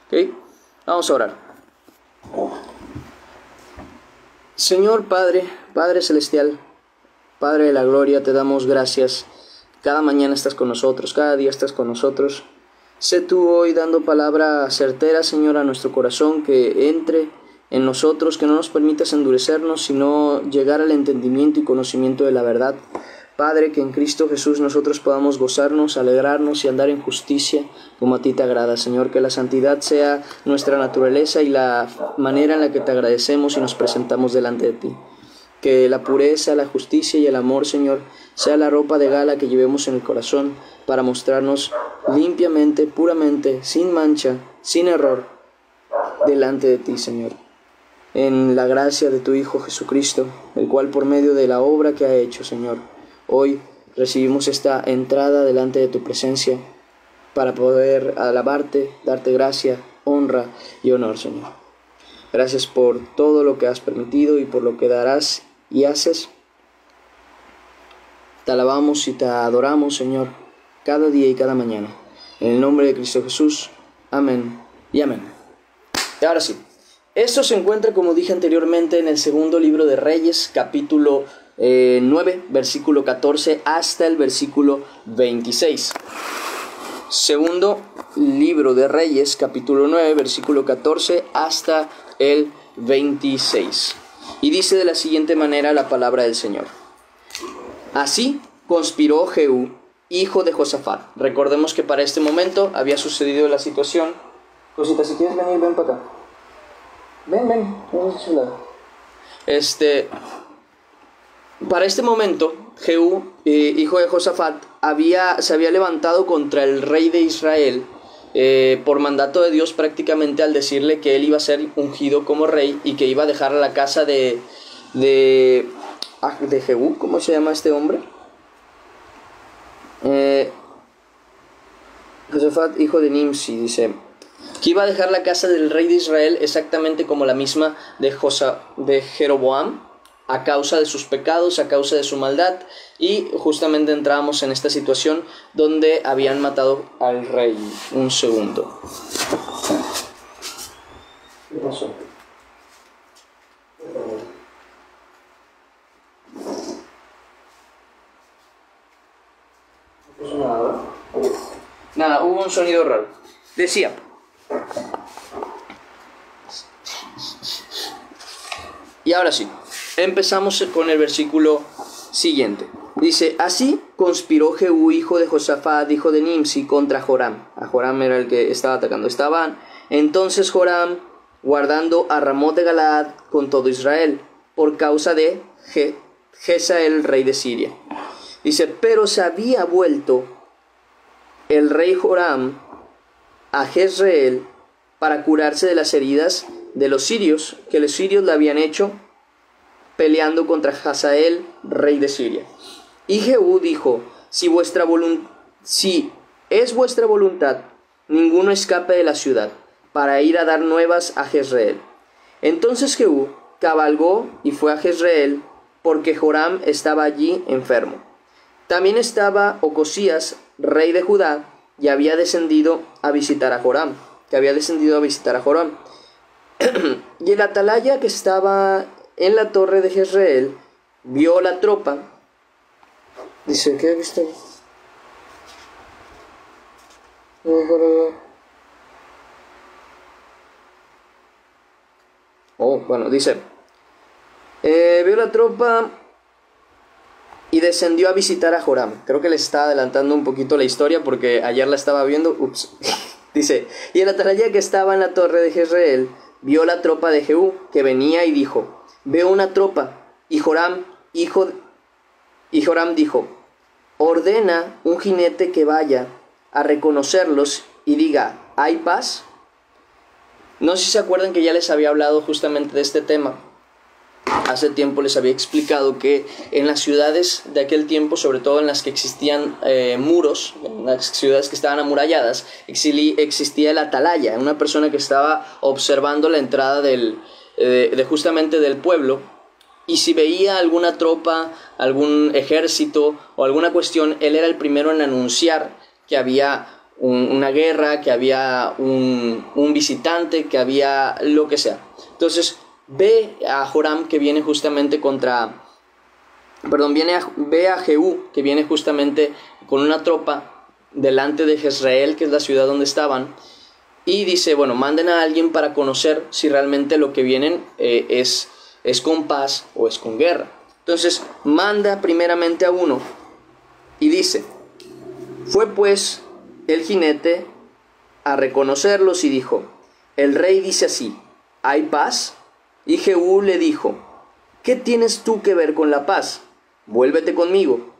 ¿Ok? Vamos a orar. Señor Padre, Padre Celestial, Padre de la Gloria, te damos gracias. Cada mañana estás con nosotros, cada día estás con nosotros. Sé tú hoy dando palabra certera, Señor, a nuestro corazón, que entre en nosotros, que no nos permitas endurecernos, sino llegar al entendimiento y conocimiento de la verdad. Padre, que en Cristo Jesús nosotros podamos gozarnos, alegrarnos y andar en justicia como a ti te agrada, Señor. Que la santidad sea nuestra naturaleza y la manera en la que te agradecemos y nos presentamos delante de ti. Que la pureza, la justicia y el amor, Señor, sea la ropa de gala que llevemos en el corazón para mostrarnos limpiamente, puramente, sin mancha, sin error, delante de ti, Señor. En la gracia de tu Hijo Jesucristo, el cual por medio de la obra que ha hecho, Señor, hoy recibimos esta entrada delante de tu presencia para poder alabarte, darte gracia, honra y honor, Señor. Gracias por todo lo que has permitido y por lo que darás y haces. Te alabamos y te adoramos, Señor, cada día y cada mañana. En el nombre de Cristo Jesús. Amén y amén. Y ahora sí, esto se encuentra, como dije anteriormente, en el segundo libro de Reyes, capítulo 9, versículo 14 hasta el versículo 26. Segundo libro de Reyes, capítulo 9, versículo 14 hasta el 26. Y dice de la siguiente manera la palabra del Señor. Así conspiró Jehú, hijo de Josafat. Recordemos que para este momento había sucedido la situación. Cosita, si quieres venir, ven para acá. Ven, vamos a su lado. Para este momento, Jehú, hijo de Josafat, se había levantado contra el rey de Israel por mandato de Dios, prácticamente al decirle que él iba a ser ungido como rey y que iba a dejar a la casa de Jehú. ¿Cómo se llama este hombre? Josafat, hijo de Nimsi, dice que iba a dejar la casa del rey de Israel exactamente como la misma de Jeroboam, a causa de sus pecados, a causa de su maldad. Y justamente entramos en esta situación donde habían matado al rey. Un segundo. ¿Qué pasó? No pasó nada, ¿verdad? Nada, hubo un sonido raro. Decía: y ahora sí, empezamos con el versículo siguiente. Dice: así conspiró Jehú, hijo de Josafat, hijo de Nimsi, contra Joram. A Joram era el que estaba atacando. Estaban entonces Joram guardando a Ramot de Galaad con todo Israel, por causa de Jezael, rey de Siria. Dice: pero se había vuelto el rey Joram a Jezreel para curarse de las heridas de los sirios, que los sirios le habían hecho peleando contra Hazael, rey de Siria. Y Jehú dijo: si es vuestra voluntad, ninguno escape de la ciudad, para ir a dar nuevas a Jezreel. Entonces Jehú cabalgó y fue a Jezreel, porque Joram estaba allí enfermo. También estaba Ocosías, rey de Judá, y había descendido a visitar a Joram. Y el atalaya que estaba en la torre de Jezreel vio la tropa. Dice: ¿qué viste? Dice: vio la tropa y descendió a visitar a Joram. Creo que le está adelantando un poquito la historia porque ayer la estaba viendo. Dice: y el atalaya que estaba en la torre de Jezreel vio la tropa de Jehú que venía y dijo: veo una tropa. Y Joram dijo: ordena un jinete que vaya a reconocerlos y diga: ¿hay paz? No sé si se acuerdan que ya les había hablado justamente de este tema. Hace tiempo les había explicado que en las ciudades de aquel tiempo, sobre todo en las que existían muros, en las ciudades que estaban amuralladas, existía el atalaya, una persona que estaba observando la entrada justamente del pueblo, y si veía alguna tropa, algún ejército o alguna cuestión, él era el primero en anunciar que había una guerra, que había un visitante, que había lo que sea. Entonces ve a Joram que viene justamente ve a Jehú que viene justamente con una tropa delante de Jezreel, que es la ciudad donde estaban, y dice, bueno, manden a alguien para conocer si realmente lo que vienen es con paz o es con guerra. Entonces manda primeramente a uno y dice, fue pues el jinete a reconocerlos y dijo, el rey dice así, ¿hay paz? Y Jehú le dijo, ¿qué tienes tú que ver con la paz? Vuélvete conmigo.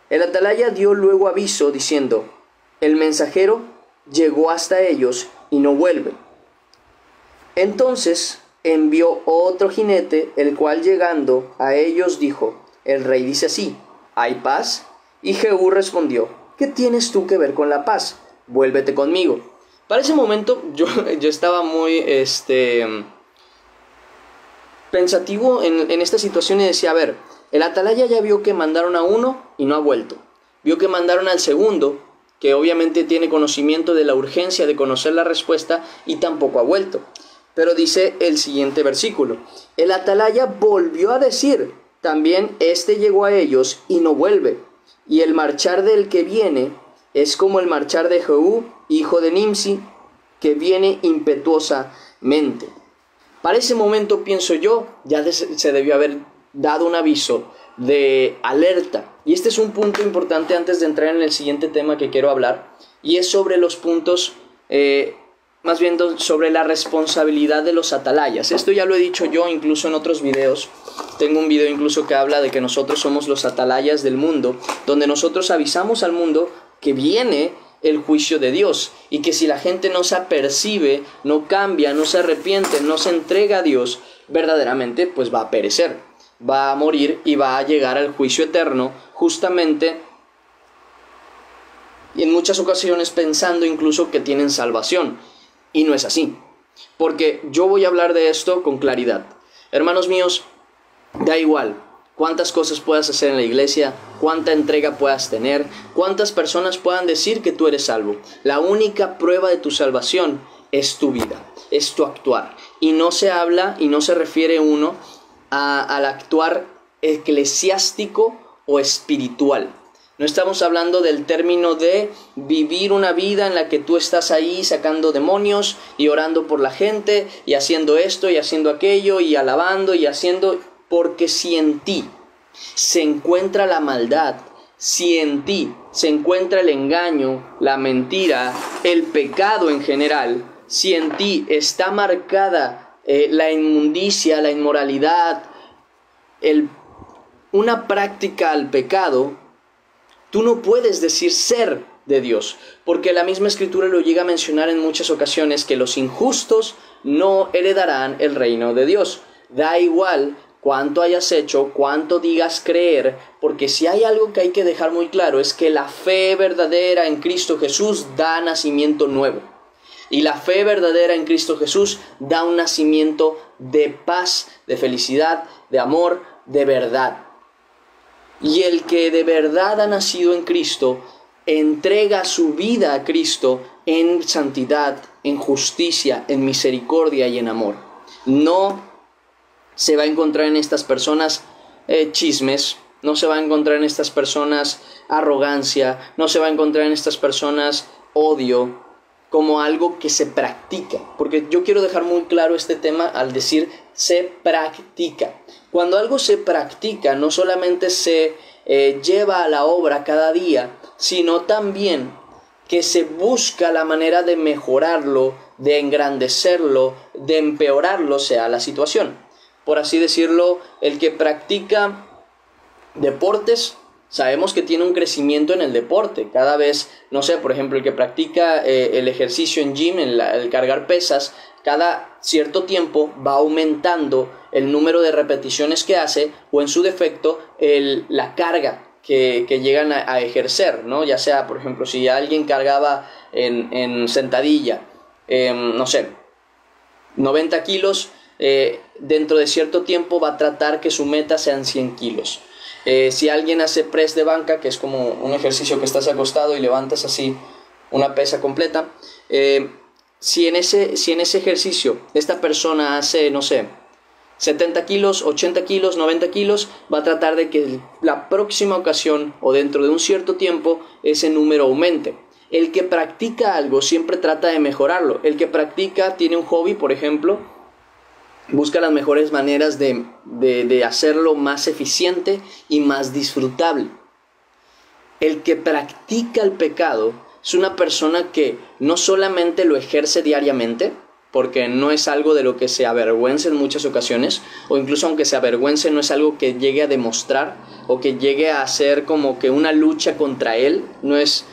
El atalaya dio luego aviso diciendo, el mensajero llegó hasta ellos y no vuelve. Entonces envió otro jinete, el cual llegando a ellos dijo, el rey dice así, ¿hay paz? Y Jehú respondió, ¿qué tienes tú que ver con la paz? Vuélvete conmigo. Para ese momento yo estaba muy pensativo en esta situación y decía, a ver, el atalaya ya vio que mandaron a uno y no ha vuelto. Vio que mandaron al segundo, que obviamente tiene conocimiento de la urgencia de conocer la respuesta, y tampoco ha vuelto. Pero dice el siguiente versículo, el atalaya volvió a decir, también llegó a ellos y no vuelve. Y el marchar del que viene es como el marchar de Jehú, hijo de Nimsi, que viene impetuosamente. Para ese momento, pienso yo, ya se debió haber dado un aviso de alerta. Y este es un punto importante antes de entrar en el siguiente tema que quiero hablar, y es sobre los puntos, más bien sobre la responsabilidad de los atalayas. Esto ya lo he dicho yo incluso en otros videos. Tengo un video incluso que habla de que nosotros somos los atalayas del mundo, donde nosotros avisamos al mundo que viene el juicio de Dios, y que si la gente no se apercibe, no cambia, no se arrepiente, no se entrega a Dios, verdaderamente pues va a perecer, va a morir y va a llegar al juicio eterno, justamente, y en muchas ocasiones pensando incluso que tienen salvación, y no es así, porque yo voy a hablar de esto con claridad. Hermanos míos, da igual cuántas cosas puedas hacer en la iglesia, cuánta entrega puedas tener, cuántas personas puedan decir que tú eres salvo. La única prueba de tu salvación es tu vida, es tu actuar. Y no se habla y no se refiere uno al actuar eclesiástico o espiritual. No estamos hablando del término de vivir una vida en la que tú estás ahí sacando demonios y orando por la gente y haciendo esto y haciendo aquello y alabando y haciendo... Porque si en ti se encuentra la maldad, si en ti se encuentra el engaño, la mentira, el pecado en general, si en ti está marcada la inmundicia, la inmoralidad, una práctica al pecado, tú no puedes decir ser de Dios, porque la misma Escritura lo llega a mencionar en muchas ocasiones, que los injustos no heredarán el reino de Dios. Da igual cuánto hayas hecho, cuánto digas creer, porque si hay algo que hay que dejar muy claro es que la fe verdadera en Cristo Jesús da nacimiento nuevo. Y la fe verdadera en Cristo Jesús da un nacimiento de paz, de felicidad, de amor, de verdad. Y el que de verdad ha nacido en Cristo, entrega su vida a Cristo en santidad, en justicia, en misericordia y en amor. No se va a encontrar en estas personas chismes, no se va a encontrar en estas personas arrogancia, no se va a encontrar en estas personas odio, como algo que se practica. Porque yo quiero dejar muy claro este tema al decir se practica. Cuando algo se practica, no solamente se lleva a la obra cada día, sino también que se busca la manera de mejorarlo, de engrandecerlo, de empeorarlo, sea la situación. Por así decirlo, el que practica deportes, sabemos que tiene un crecimiento en el deporte. Cada vez, no sé, por ejemplo, el que practica el ejercicio en gym, el cargar pesas, cada cierto tiempo va aumentando el número de repeticiones que hace, o en su defecto, la carga que llegan a ejercer, ¿no? Ya sea, por ejemplo, si alguien cargaba en sentadilla, no sé, 90 kilos, dentro de cierto tiempo va a tratar que su meta sean 100 kilos. Si alguien hace press de banca, que es como un ejercicio que estás acostado y levantas así una pesa completa. Si en ese ejercicio esta persona hace, no sé, 70 kilos, 80 kilos, 90 kilos, va a tratar de que la próxima ocasión o dentro de un cierto tiempo ese número aumente. El que practica algo siempre trata de mejorarlo. El que practica, tiene un hobby, por ejemplo, busca las mejores maneras de hacerlo más eficiente y más disfrutable. El que practica el pecado es una persona que no solamente lo ejerce diariamente, porque no es algo de lo que se avergüence en muchas ocasiones, o incluso aunque se avergüence no es algo que llegue a demostrar o que llegue a ser como que una lucha contra él, no es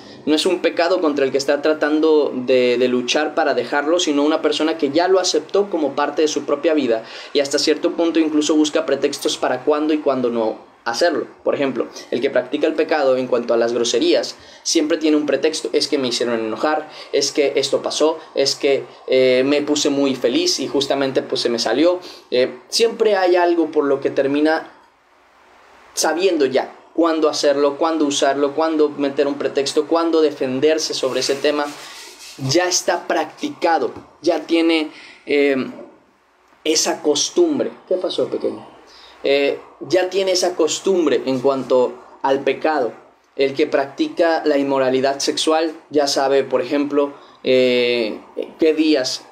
un pecado contra el que está tratando de luchar para dejarlo, sino una persona que ya lo aceptó como parte de su propia vida y hasta cierto punto incluso busca pretextos para cuándo y cuándo no hacerlo. Por ejemplo, el que practica el pecado en cuanto a las groserías siempre tiene un pretexto: es que me hicieron enojar, es que esto pasó, es que me puse muy feliz y justamente pues se me salió. Siempre hay algo por lo que termina sabiendo ya cuándo hacerlo, cuándo usarlo, cuándo meter un pretexto, cuándo defenderse sobre ese tema. Ya está practicado, ya tiene esa costumbre. ¿Qué pasó, pequeño? Ya tiene esa costumbre en cuanto al pecado. El que practica la inmoralidad sexual ya sabe, por ejemplo, qué días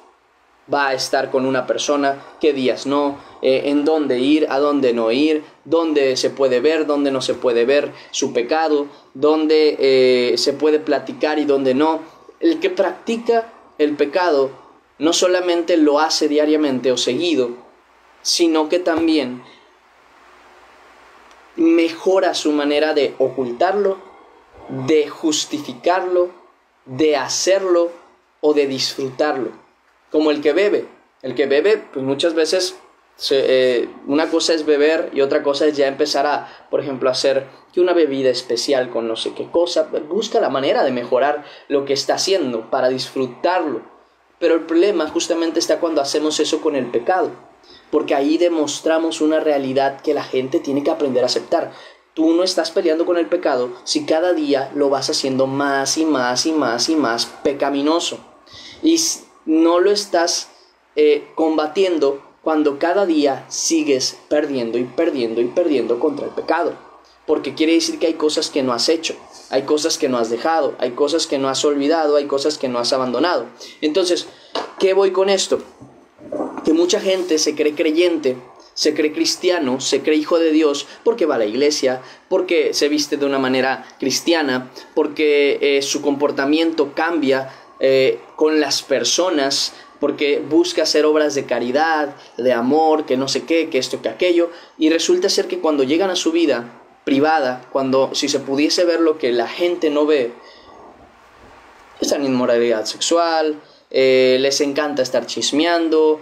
va a estar con una persona, qué días no, en dónde ir, a dónde no ir, dónde se puede ver, dónde no se puede ver su pecado, dónde se puede platicar y dónde no. El que practica el pecado no solamente lo hace diariamente o seguido, sino que también mejora su manera de ocultarlo, de justificarlo, de hacerlo o de disfrutarlo. Como el que bebe. El que bebe, pues muchas veces una cosa es beber y otra cosa es ya empezar a, por ejemplo, hacer que una bebida especial con no sé qué cosa. Busca la manera de mejorar lo que está haciendo para disfrutarlo. Pero el problema justamente está cuando hacemos eso con el pecado, porque ahí demostramos una realidad que la gente tiene que aprender a aceptar. Tú no estás peleando con el pecado si cada día lo vas haciendo más y más y más y más pecaminoso. Y no lo estás combatiendo cuando cada día sigues perdiendo y perdiendo y perdiendo contra el pecado. Porque quiere decir que hay cosas que no has hecho, hay cosas que no has dejado, hay cosas que no has olvidado, hay cosas que no has abandonado. Entonces, ¿qué voy con esto? Que mucha gente se cree creyente, se cree cristiano, se cree hijo de Dios porque va a la iglesia, porque se viste de una manera cristiana, porque su comportamiento cambia con las personas, porque busca hacer obras de caridad, de amor, que no sé qué, que esto, que aquello, y resulta ser que cuando llegan a su vida privada, cuando si se pudiese ver lo que la gente no ve, están en inmoralidad sexual, les encanta estar chismeando,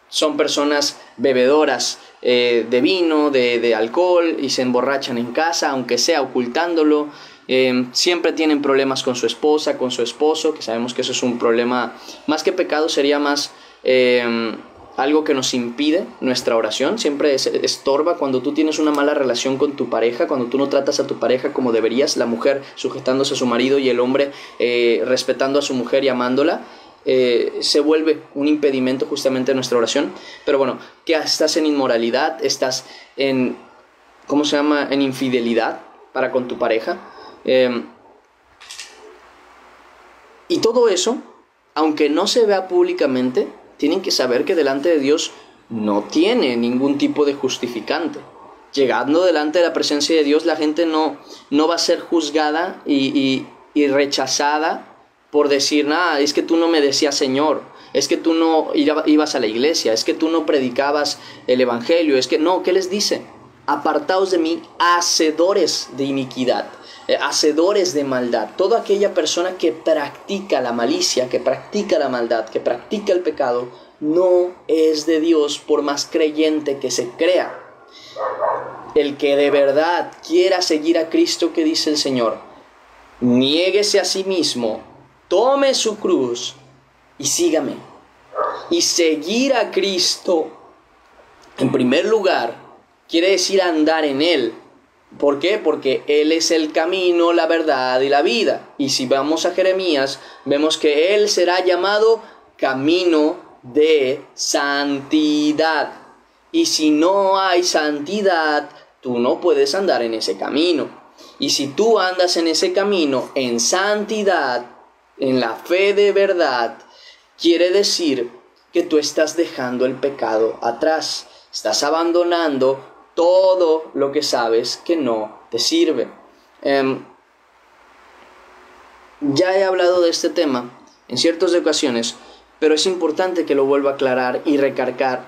son personas bebedoras de vino, de alcohol, y se emborrachan en casa, aunque sea ocultándolo. Siempre tienen problemas con su esposa, con su esposo, que sabemos que eso es un problema, más que pecado, sería más algo que nos impide nuestra oración. Siempre estorba cuando tú tienes una mala relación con tu pareja, cuando tú no tratas a tu pareja como deberías, la mujer sujetándose a su marido y el hombre respetando a su mujer y amándola. Se vuelve un impedimento justamente en nuestra oración. Pero bueno, que estás en inmoralidad, estás en, ¿cómo se llama?, en infidelidad para con tu pareja. Y todo eso, aunque no se vea públicamente, tienen que saber que delante de Dios no tiene ningún tipo de justificante. Llegando delante de la presencia de Dios, la gente no va a ser juzgada y rechazada por decir: nada, es que tú no me decías Señor, es que tú no ibas a la iglesia, es que tú no predicabas el evangelio, es que no. ¿Qué les dice? Apartaos de mí, hacedores de iniquidad, hacedores de maldad. Toda aquella persona que practica la malicia, que practica la maldad, que practica el pecado, no es de Dios, por más creyente que se crea. El que de verdad quiera seguir a Cristo, que dice el Señor, niéguese a sí mismo, tome su cruz y sígame. Y seguir a Cristo, en primer lugar, quiere decir andar en Él, ¿Por qué? Porque Él es el camino, la verdad y la vida. Y si vamos a Jeremías, vemos que Él será llamado camino de santidad. Y si no hay santidad, tú no puedes andar en ese camino. Y si tú andas en ese camino, en santidad, en la fe de verdad, quiere decir que tú estás dejando el pecado atrás. Estás abandonando todo lo que sabes que no te sirve. Ya he hablado de este tema en ciertas ocasiones, pero es importante que lo vuelva a aclarar y recalcar,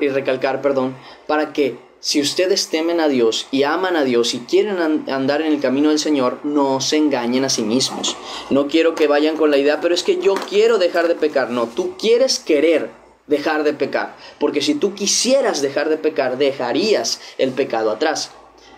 para que si ustedes temen a Dios y aman a Dios y quieren andar en el camino del Señor, no se engañen a sí mismos. No quiero que vayan con la idea, pero es que yo quiero dejar de pecar. No, tú quieres querer dejar de pecar, porque si tú quisieras dejar de pecar, dejarías el pecado atrás,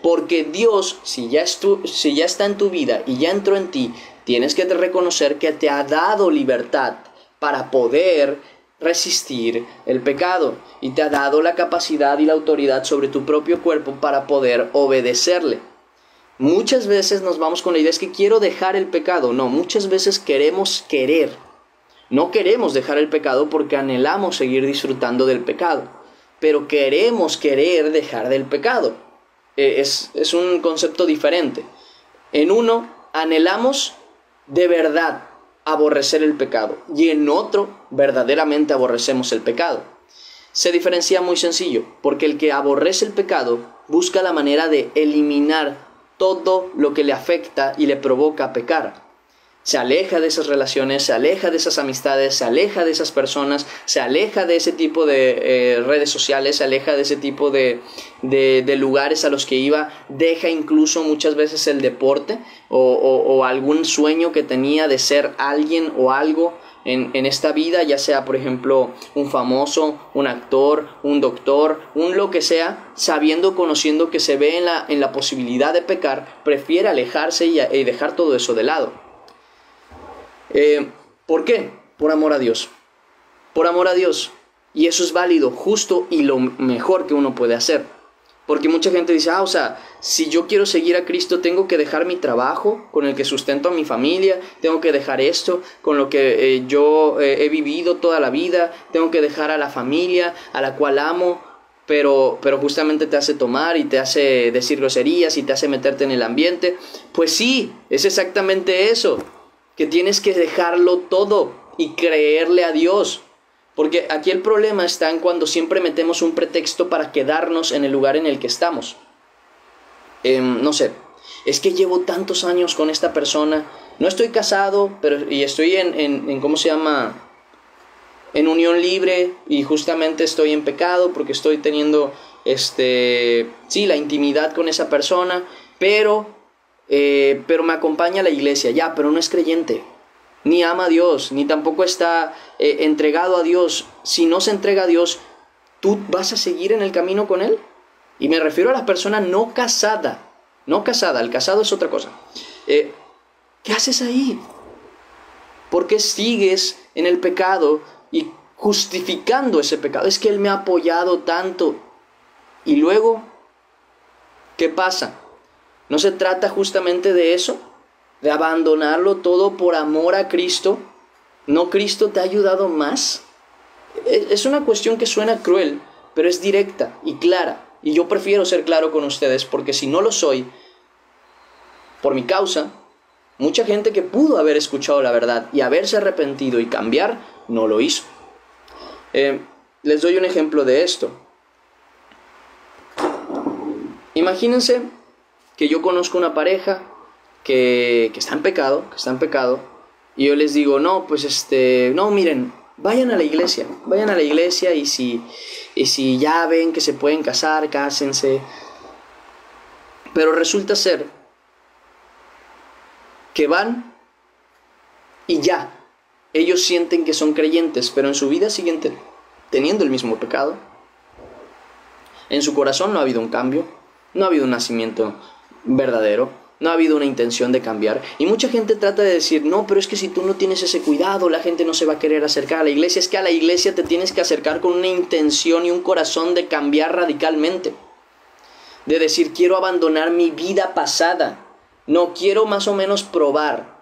porque Dios, si ya está en tu vida y ya entró en ti, tienes que reconocer que te ha dado libertad para poder resistir el pecado, y te ha dado la capacidad y la autoridad sobre tu propio cuerpo para poder obedecerle. Muchas veces nos vamos con la idea, es que quiero dejar el pecado. No, muchas veces no queremos dejar el pecado porque anhelamos seguir disfrutando del pecado, pero queremos querer dejar del pecado. Es un concepto diferente. En uno, anhelamos de verdad aborrecer el pecado, y en otro, verdaderamente aborrecemos el pecado. Se diferencia muy sencillo, porque el que aborrece el pecado busca la manera de eliminar todo lo que le afecta y le provoca pecar. Se aleja de esas relaciones, se aleja de esas amistades, se aleja de esas personas, se aleja de ese tipo de redes sociales, se aleja de ese tipo de lugares a los que iba, deja incluso muchas veces el deporte o algún sueño que tenía de ser alguien o algo en esta vida, ya sea por ejemplo un famoso, un actor, un doctor, un lo que sea, conociendo que se ve en la posibilidad de pecar, prefiere alejarse y dejar todo eso de lado. ¿Por qué? Por amor a Dios. Por amor a Dios. Y eso es válido, justo y lo mejor que uno puede hacer. Porque mucha gente dice, si yo quiero seguir a Cristo, tengo que dejar mi trabajo con el que sustento a mi familia, tengo que dejar esto con lo que yo he vivido toda la vida, tengo que dejar a la familia a la cual amo, pero justamente te hace tomar y te hace decir groserías y te hace meterte en el ambiente. Pues sí, es exactamente eso. Que tienes que dejarlo todo y creerle a Dios. Porque aquí el problema está en cuando siempre metemos un pretexto para quedarnos en el lugar en el que estamos. No sé, es que llevo tantos años con esta persona, no estoy casado, y estoy en ¿cómo se llama? En unión libre, y justamente estoy en pecado porque estoy teniendo, la intimidad con esa persona, pero me acompaña a la iglesia, pero no es creyente, ni ama a Dios, ni tampoco está entregado a Dios. Si no se entrega a Dios, ¿tú vas a seguir en el camino con Él? Y me refiero a la persona no casada, el casado es otra cosa. ¿Qué haces ahí? ¿Por qué sigues en el pecado y justificando ese pecado? Es que Él me ha apoyado tanto. Y luego, ¿qué pasa? ¿No se trata justamente de eso? ¿De abandonarlo todo por amor a Cristo? ¿No Cristo te ha ayudado más? Es una cuestión que suena cruel, pero es directa y clara. Y yo prefiero ser claro con ustedes, porque si no lo soy, por mi causa, mucha gente que pudo haber escuchado la verdad y haberse arrepentido y cambiar, no lo hizo. Les doy un ejemplo de esto. Imagínense que yo conozco una pareja que está en pecado, y yo les digo, no, miren, vayan a la iglesia y si ya ven que se pueden casar, cásense. Pero resulta ser que van y ellos sienten que son creyentes, pero en su vida siguen teniendo el mismo pecado. En su corazón no ha habido un cambio, no ha habido un nacimiento verdadero, no ha habido una intención de cambiar. Y mucha gente trata de decir, no, pero es que si tú no tienes ese cuidado, la gente no se va a querer acercar a la iglesia. Es que a la iglesia te tienes que acercar con una intención y un corazón de cambiar radicalmente. de decir quiero abandonar mi vida pasada. No quiero más o menos probar.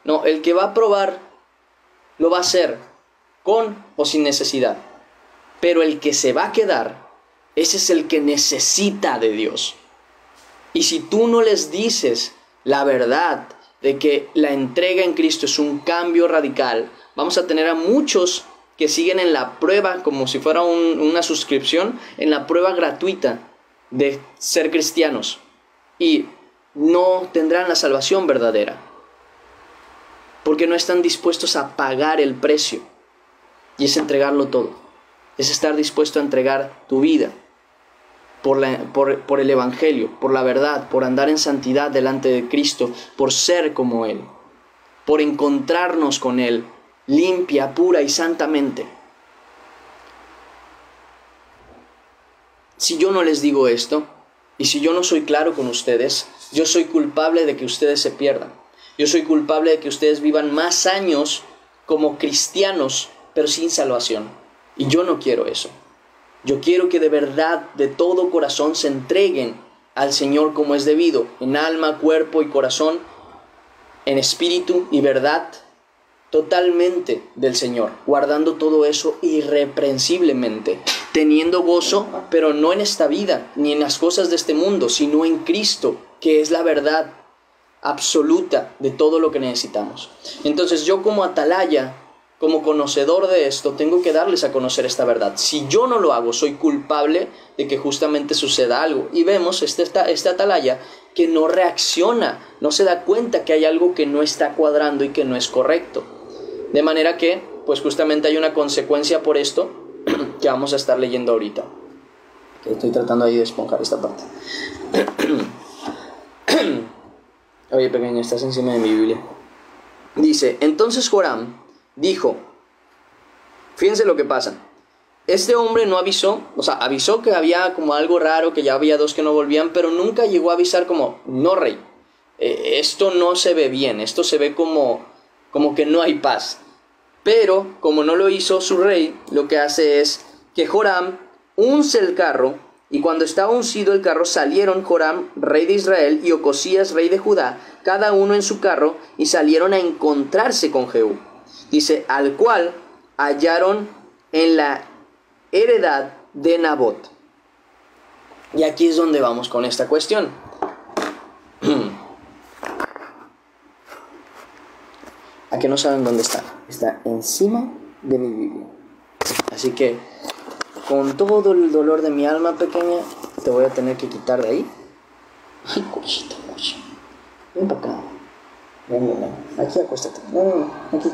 No, el que va a probar lo va a hacer con o sin necesidad. Pero el que se va a quedar, ese es el que necesita de Dios. Y si tú no les dices la verdad de que la entrega en Cristo es un cambio radical, vamos a tener a muchos que siguen en la prueba, como si fuera una suscripción, en la prueba gratuita de ser cristianos. Y no tendrán la salvación verdadera. Porque no están dispuestos a pagar el precio. Y es entregarlo todo. Es estar dispuesto a entregar tu vida por el Evangelio, por la verdad, por andar en santidad delante de Cristo, por ser como Él, por encontrarnos con Él, limpia, pura y santamente. Si yo no les digo esto, y si yo no soy claro con ustedes, yo soy culpable de que ustedes se pierdan. Yo soy culpable de que ustedes vivan más años como cristianos, pero sin salvación. Y yo no quiero eso. Yo quiero que de verdad, de todo corazón, se entreguen al Señor como es debido, en alma, cuerpo y corazón, en espíritu y verdad, totalmente del Señor, guardando todo eso irreprensiblemente, teniendo gozo, pero no en esta vida, ni en las cosas de este mundo, sino en Cristo, que es la verdad absoluta de todo lo que necesitamos. Entonces yo como atalaya, como conocedor de esto, tengo que darles a conocer esta verdad. Si yo no lo hago, soy culpable de que justamente suceda algo. Y vemos este atalaya que no reacciona, no se da cuenta que hay algo que no está cuadrando y que no es correcto. De manera que, pues justamente hay una consecuencia por esto que vamos a estar leyendo ahorita. Estoy tratando ahí de esponjar esta parte. Oye, pequeño, estás encima de mi Biblia. Dice, entonces Joram dijo, fíjense lo que pasa. Este hombre no avisó, avisó que había como algo raro, que ya había dos que no volvían, pero nunca llegó a avisar como, no rey, esto no se ve bien, esto se ve como que no hay paz. Pero como no lo hizo su rey, lo que hace es que Joram unce el carro, y cuando estaba uncido el carro salieron Joram, rey de Israel, y Ocosías, rey de Judá, cada uno en su carro, y salieron a encontrarse con Jehú. Dice, al cual hallaron en la heredad de Nabot. Y aquí es donde vamos con esta cuestión. ¿A que no saben dónde está? Está encima de mi Biblia. Así que, con todo el dolor de mi alma pequeña, te voy a tener que quitar de ahí. Ay, cosita. Ven para acá. Ven. Aquí acuéstate. No, aquí.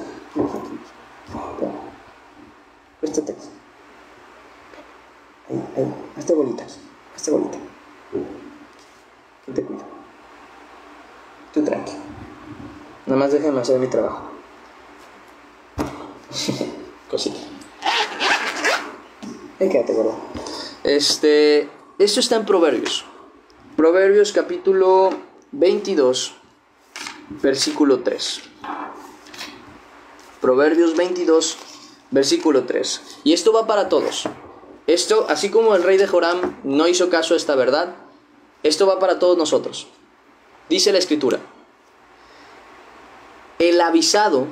Acuéstate aquí. Ahí. Hazte bolita. ¿Quién te cuida? Tú tranqui. Nada más déjame hacer mi trabajo. Cosita. Quédate, gordo. Esto está en Proverbios. Proverbios capítulo 22, versículo 3. Proverbios 22, versículo 3. Y esto va para todos. Esto, así como el rey de Joram no hizo caso a esta verdad, esto va para todos nosotros. Dice la Escritura: El avisado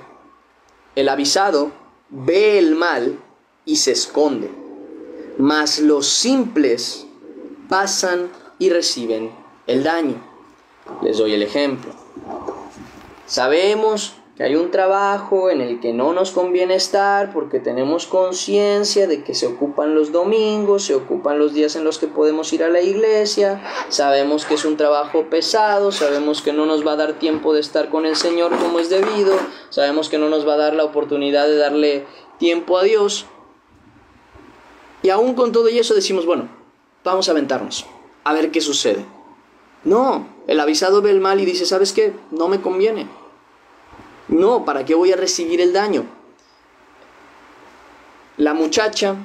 ve el mal y se esconde, mas los simples pasan y reciben el daño. Les doy el ejemplo. Sabemos que hay un trabajo en el que no nos conviene estar porque tenemos conciencia de que se ocupan los domingos, se ocupan los días en los que podemos ir a la iglesia, sabemos que es un trabajo pesado, sabemos que no nos va a dar tiempo de estar con el Señor como es debido, sabemos que no nos va a dar la oportunidad de darle tiempo a Dios. Y aún con todo y eso decimos, bueno, vamos a aventarnos, a ver qué sucede. No, el avisado ve el mal y dice, ¿sabes qué? No me conviene. No, ¿para qué voy a recibir el daño? La muchacha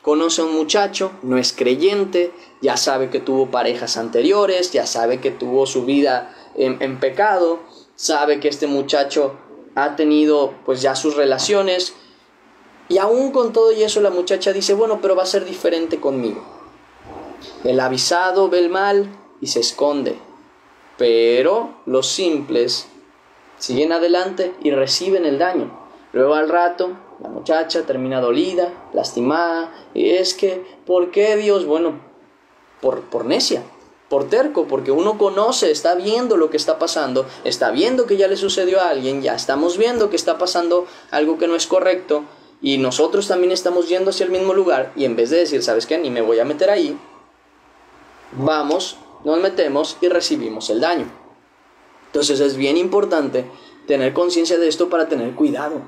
conoce a un muchacho, no es creyente, ya sabe que tuvo parejas anteriores, ya sabe que tuvo su vida en pecado, sabe que este muchacho ha tenido pues ya sus relaciones, y aún con todo y eso la muchacha dice, bueno, pero va a ser diferente conmigo. El avisado ve el mal y se esconde, pero los simples siguen adelante y reciben el daño. Luego al rato, la muchacha termina dolida, lastimada, y es que, ¿por qué Dios? Bueno, por necia, por terco, porque uno conoce, está viendo lo que está pasando, está viendo que ya le sucedió a alguien, ya estamos viendo que está pasando algo que no es correcto, y nosotros también estamos yendo hacia el mismo lugar, y en vez de decir, ¿sabes qué? Ni me voy a meter ahí, vamos, nos metemos y recibimos el daño. Entonces es bien importante tener conciencia de esto para tener cuidado,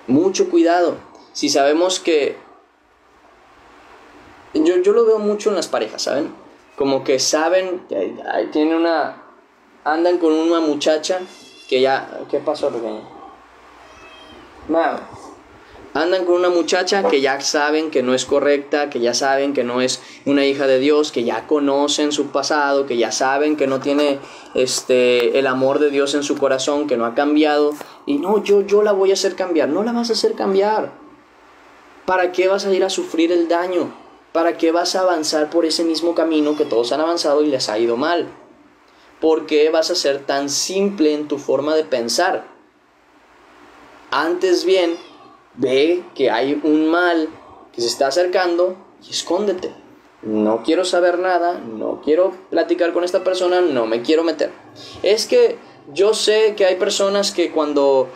mucho cuidado. Si sabemos que yo lo veo mucho en las parejas, ¿saben? Como que saben que andan con una muchacha que ya... ¿Qué pasó, pequeño? Nada. Andan con una muchacha que ya saben que no es correcta, que ya saben que no es una hija de Dios, que ya conocen su pasado, que ya saben que no tiene el amor de Dios en su corazón, que no ha cambiado. Y no, yo la voy a hacer cambiar. No la vas a hacer cambiar. ¿Para qué vas a ir a sufrir el daño? ¿Para qué vas a avanzar por ese mismo camino que todos han avanzado y les ha ido mal? ¿Por qué vas a ser tan simple en tu forma de pensar? Antes bien, ve que hay un mal que se está acercando y escóndete. No quiero saber nada, no quiero platicar con esta persona, no me quiero meter. Es que yo sé que hay personas que cuando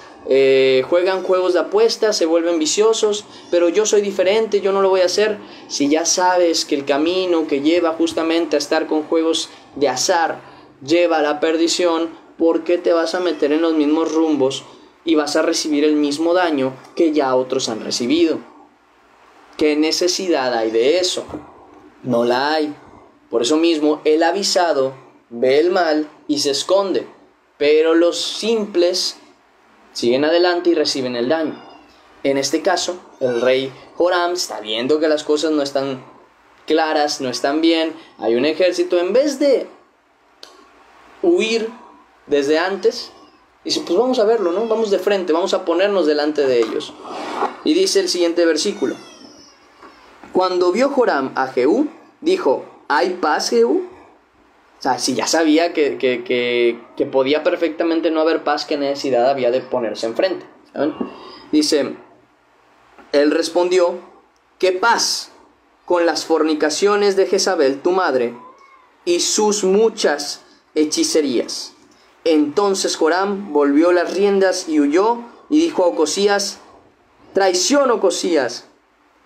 juegan juegos de apuestas se vuelven viciosos, pero yo soy diferente, yo no lo voy a hacer. Si ya sabes que el camino que lleva justamente a estar con juegos de azar lleva a la perdición, ¿por qué te vas a meter en los mismos rumbos y vas a recibir el mismo daño que ya otros han recibido? ¿Qué necesidad hay de eso? No la hay. Por eso mismo, el avisado ve el mal y se esconde, pero los simples siguen adelante y reciben el daño. En este caso, el rey Joram está viendo que las cosas no están claras, no están bien, hay un ejército. En vez de huir desde antes, dice, pues vamos a verlo, ¿no? Vamos de frente, vamos a ponernos delante de ellos. Y dice el siguiente versículo: cuando vio Joram a Jehú, dijo, ¿hay paz, Jehú? O sea, si ya sabía que podía perfectamente no haber paz, ¿qué necesidad había de ponerse enfrente? ¿Saben? Dice, él respondió, ¿qué paz con las fornicaciones de Jezabel, tu madre, y sus muchas hechicerías? Entonces Joram volvió las riendas y huyó, y dijo a Ocosías, traición, Ocosías.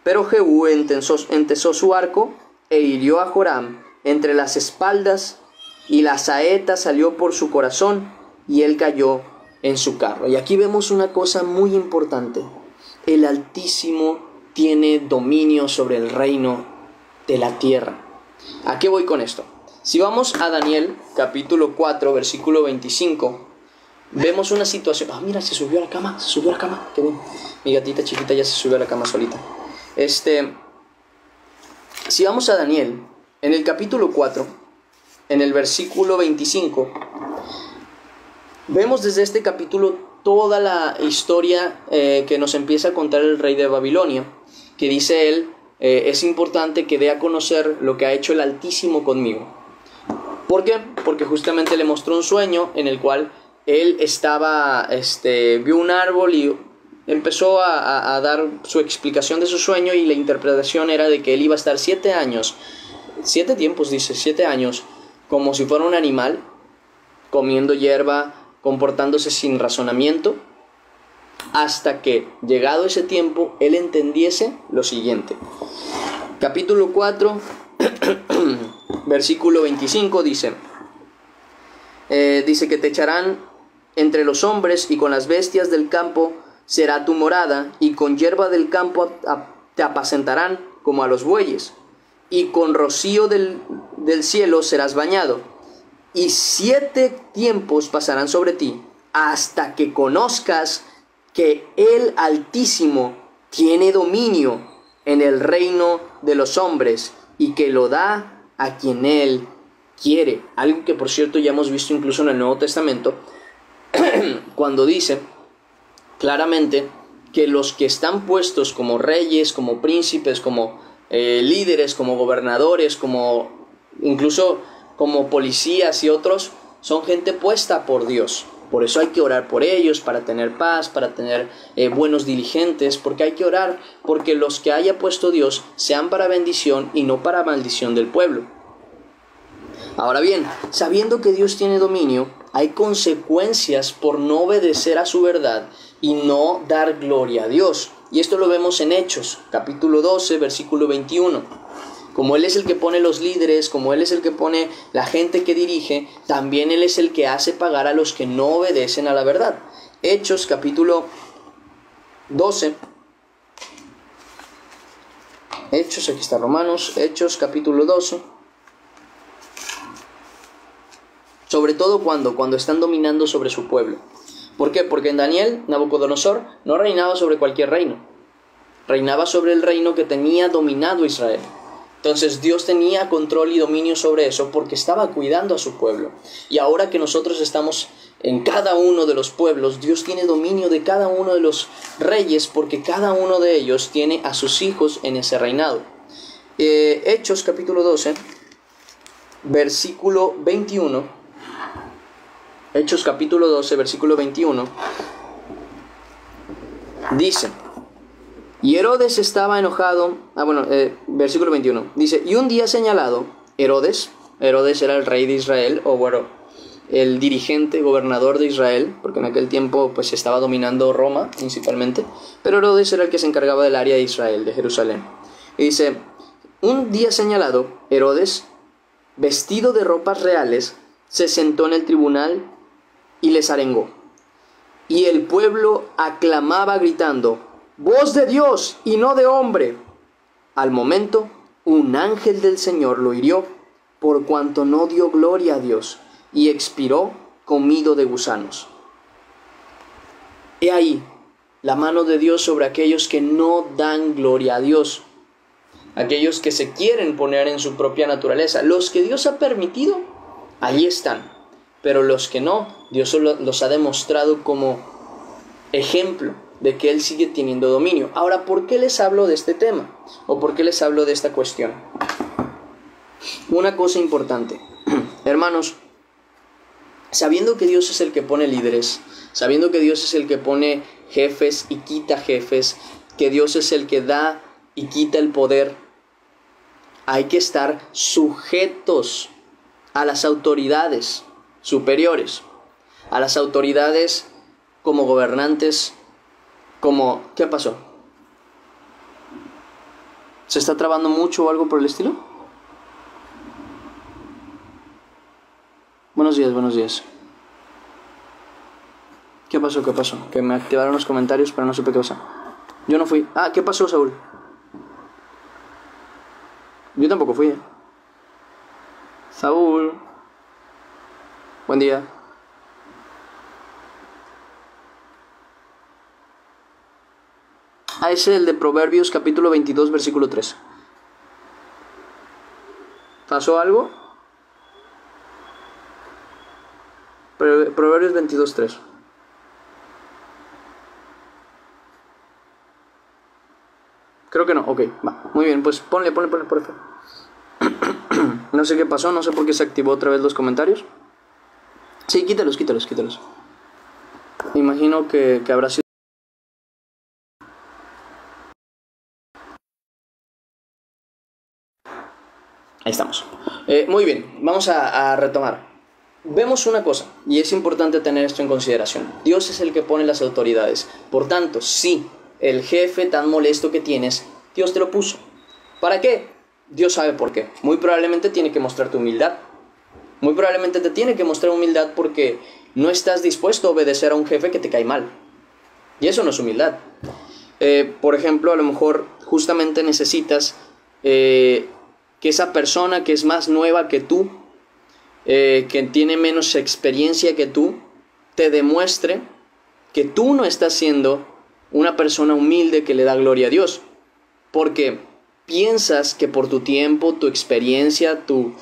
Pero Jehú entesó su arco e hirió a Joram entre las espaldas, y la saeta salió por su corazón, y él cayó en su carro. Y aquí vemos una cosa muy importante. El Altísimo tiene dominio sobre el reino de la tierra. ¿A qué voy con esto? Si vamos a Daniel, capítulo 4, versículo 25, vemos una situación... Ah, mira, se subió a la cama, qué bien. Mi gatita chiquita ya se subió a la cama solita. Si vamos a Daniel, en el capítulo 4, en el versículo 25, vemos desde este capítulo toda la historia que nos empieza a contar el rey de Babilonia, que dice él, es importante que dé a conocer lo que ha hecho el Altísimo conmigo. ¿Por qué? Porque justamente le mostró un sueño en el cual él vio un árbol y empezó a dar su explicación de su sueño, y la interpretación era de que él iba a estar 7 años, 7 tiempos, dice, 7 años, como si fuera un animal, comiendo hierba, comportándose sin razonamiento, hasta que, llegado ese tiempo, él entendiese lo siguiente. Capítulo 4, versículo 25 dice que te echarán entre los hombres, y con las bestias del campo será tu morada, y con hierba del campo te apacentarán como a los bueyes, y con rocío del cielo serás bañado, y 7 tiempos pasarán sobre ti, hasta que conozcas que el Altísimo tiene dominio en el reino de los hombres, y que lo da a quien él quiere. Algo que, por cierto, ya hemos visto incluso en el Nuevo Testamento, cuando dice claramente que los que están puestos como reyes, como príncipes, como líderes, como gobernadores, como incluso como policías y otros, son gente puesta por Dios. Por eso hay que orar por ellos, para tener paz, para tener buenos dirigentes, porque hay que orar porque los que haya puesto Dios sean para bendición y no para maldición del pueblo. Ahora bien, sabiendo que Dios tiene dominio, hay consecuencias por no obedecer a su verdad y no dar gloria a Dios. Y esto lo vemos en Hechos, capítulo 12, versículo 21. Como Él es el que pone los líderes, como Él es el que pone la gente que dirige, también Él es el que hace pagar a los que no obedecen a la verdad. Hechos, capítulo 12. Hechos, aquí está Romanos, Hechos, capítulo 12. Sobre todo cuando están dominando sobre su pueblo. ¿Por qué? Porque en Daniel, Nabucodonosor no reinaba sobre cualquier reino. Reinaba sobre el reino que tenía dominado Israel. Entonces Dios tenía control y dominio sobre eso porque estaba cuidando a su pueblo. Y ahora que nosotros estamos en cada uno de los pueblos, Dios tiene dominio de cada uno de los reyes porque cada uno de ellos tiene a sus hijos en ese reinado. Hechos capítulo 12, versículo 21. Hechos capítulo 12, versículo 21. Dice... Y Herodes estaba enojado, versículo 21, dice, y un día señalado, Herodes era el rey de Israel, o bueno, el dirigente, gobernador de Israel, porque en aquel tiempo pues estaba dominando Roma principalmente, pero Herodes era el que se encargaba del área de Israel, de Jerusalén. Y dice, un día señalado, Herodes, vestido de ropas reales, se sentó en el tribunal y les arengó. Y el pueblo aclamaba gritando, voz de Dios y no de hombre. Al momento, un ángel del Señor lo hirió, por cuanto no dio gloria a Dios, y expiró comido de gusanos. He ahí la mano de Dios sobre aquellos que no dan gloria a Dios, aquellos que se quieren poner en su propia naturaleza. Los que Dios ha permitido, allí están, pero los que no, Dios los ha demostrado como ejemplo de que Él sigue teniendo dominio. Ahora, ¿por qué les hablo de este tema? ¿O por qué les hablo de esta cuestión? Una cosa importante. Hermanos, sabiendo que Dios es el que pone líderes, sabiendo que Dios es el que pone jefes y quita jefes, que Dios es el que da y quita el poder, hay que estar sujetos a las autoridades superiores, a las autoridades como gobernantes, como... ¿Qué pasó? ¿Se está trabando mucho o algo por el estilo? Buenos días, buenos días. ¿Qué pasó? ¿Qué pasó? Que me activaron los comentarios, pero no supe qué pasa. Yo no fui. Ah, ¿qué pasó, Saúl? Yo tampoco fui. Saúl. Buen día. Ah, ese es el de Proverbios capítulo 22, versículo 3. ¿Pasó algo? Proverbios 22, 3. Creo que no, ok, va. Muy bien, pues ponle, por favor. No sé qué pasó, no sé por qué se activó otra vez los comentarios. Sí, quítalos. Me imagino que habrá sido... Ahí estamos. Muy bien, vamos a retomar. Vemos una cosa, y es importante tener esto en consideración. Dios es el que pone las autoridades. Por tanto, sí, el jefe tan molesto que tienes, Dios te lo puso. ¿Para qué? Dios sabe por qué. Muy probablemente tiene que mostrarte humildad. Muy probablemente te tiene que mostrar humildad porque no estás dispuesto a obedecer a un jefe que te cae mal. Y eso no es humildad. Por ejemplo, a lo mejor justamente necesitas que esa persona que es más nueva que tú, que tiene menos experiencia que tú, te demuestre que tú no estás siendo una persona humilde que le da gloria a Dios. Porque piensas que por tu tiempo, tu experiencia, tu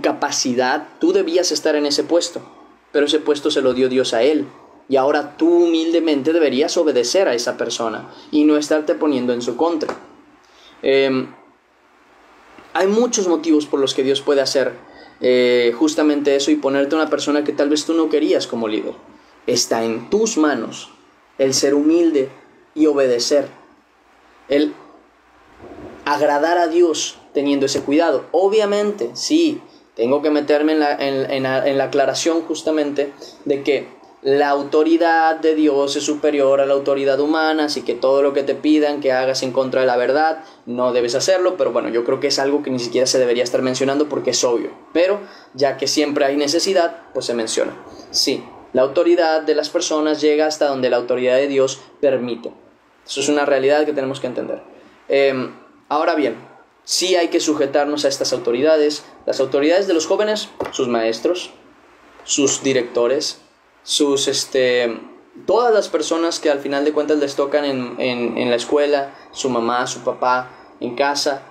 capacidad, tú debías estar en ese puesto. Pero ese puesto se lo dio Dios a él. Y ahora tú humildemente deberías obedecer a esa persona y no estarte poniendo en su contra. Hay muchos motivos por los que Dios puede hacer justamente eso y ponerte una persona que tal vez tú no querías como líder. Está en tus manos el ser humilde y obedecer, el agradar a Dios teniendo ese cuidado. Obviamente, sí, tengo que meterme en la aclaración justamente de que la autoridad de Dios es superior a la autoridad humana, así que todo lo que te pidan que hagas en contra de la verdad, no debes hacerlo, pero bueno, yo creo que es algo que ni siquiera se debería estar mencionando porque es obvio, pero ya que siempre hay necesidad, pues se menciona. Sí, la autoridad de las personas llega hasta donde la autoridad de Dios permite. Eso es una realidad que tenemos que entender. Ahora bien, sí hay que sujetarnos a estas autoridades. Las autoridades de los jóvenes, sus maestros, sus directores, todas las personas que al final de cuentas les tocan en la escuela, su mamá, su papá, en casa.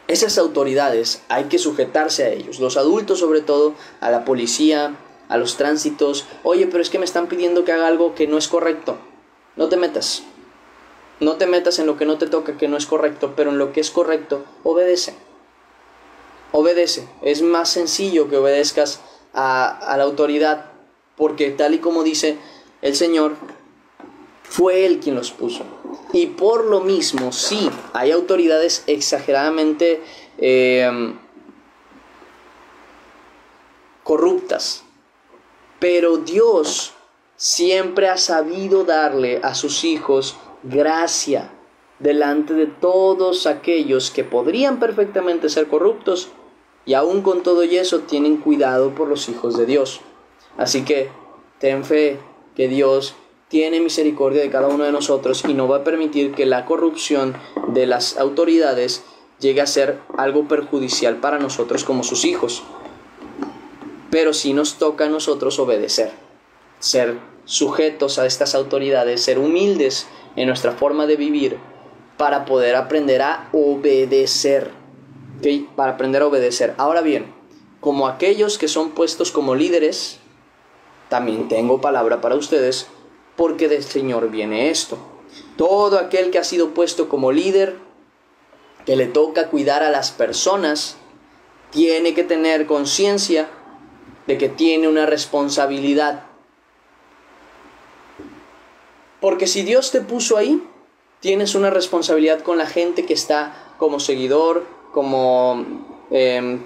Esas autoridades hay que sujetarse a ellos. Los adultos sobre todo, a la policía, a los tránsitos. Oye, pero es que me están pidiendo que haga algo que no es correcto. No te metas. No te metas en lo que no te toca, que no es correcto, pero en lo que es correcto, obedece. Obedece. Es más sencillo que obedezcas a la autoridad, porque tal y como dice el Señor, fue Él quien los puso. Y por lo mismo, sí, hay autoridades exageradamente corruptas, pero Dios siempre ha sabido darle a sus hijos gracia delante de todos aquellos que podrían perfectamente ser corruptos, y aún con todo y eso tienen cuidado por los hijos de Dios. Así que ten fe que Dios tiene misericordia de cada uno de nosotros y no va a permitir que la corrupción de las autoridades llegue a ser algo perjudicial para nosotros como sus hijos. Pero sí nos toca a nosotros obedecer, ser sujetos a estas autoridades, ser humildes en nuestra forma de vivir para poder aprender a obedecer. ¿Okay? Para aprender a obedecer. Ahora bien, como aquellos que son puestos como líderes, también tengo palabra para ustedes, porque del Señor viene esto. Todo aquel que ha sido puesto como líder, que le toca cuidar a las personas, tiene que tener conciencia de que tiene una responsabilidad. Porque si Dios te puso ahí, tienes una responsabilidad con la gente que está como seguidor, como,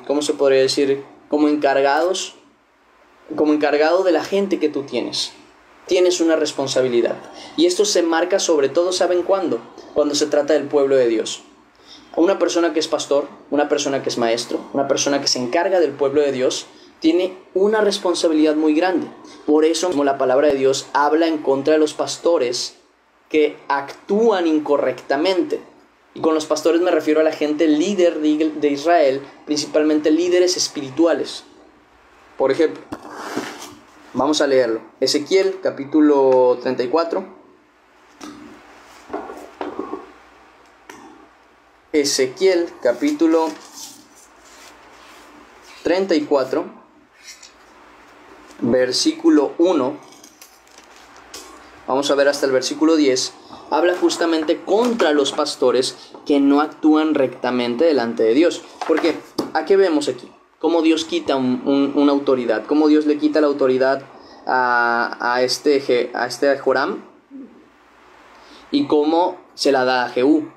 ¿cómo se podría decir? Como encargado de la gente que tú tienes. Tienes una responsabilidad. Y esto se marca sobre todo, ¿saben cuándo? Cuando se trata del pueblo de Dios. Una persona que es pastor, una persona que es maestro, una persona que se encarga del pueblo de Dios, tiene una responsabilidad muy grande. Por eso mismo la palabra de Dios habla en contra de los pastores que actúan incorrectamente. Y con los pastores me refiero a la gente líder de Israel, principalmente líderes espirituales. Por ejemplo, vamos a leerlo. Ezequiel, capítulo 34. Ezequiel, capítulo 34, versículo 1. Vamos a ver hasta el versículo 10. Habla justamente contra los pastores que no actúan rectamente delante de Dios. Porque, ¿a qué vemos aquí? Cómo Dios quita una autoridad. Cómo Dios le quita la autoridad a Joram. Y cómo se la da a Jehú.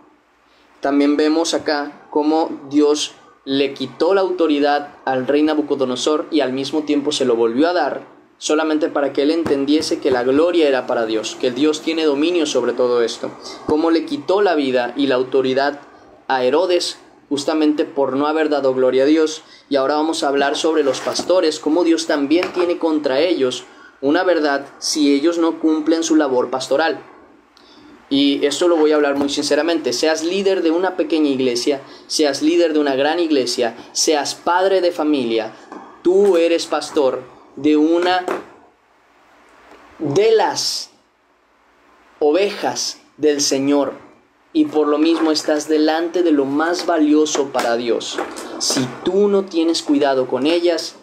También vemos acá cómo Dios le quitó la autoridad al rey Nabucodonosor y al mismo tiempo se lo volvió a dar, solamente para que él entendiese que la gloria era para Dios, que Dios tiene dominio sobre todo esto. Cómo le quitó la vida y la autoridad a Herodes, justamente por no haber dado gloria a Dios. Y ahora vamos a hablar sobre los pastores, cómo Dios también tiene contra ellos una verdad si ellos no cumplen su labor pastoral. Y esto lo voy a hablar muy sinceramente. Seas líder de una pequeña iglesia, seas líder de una gran iglesia, seas padre de familia, tú eres pastor de una de las ovejas del Señor, y por lo mismo estás delante de lo más valioso para Dios. Si tú no tienes cuidado con ellas,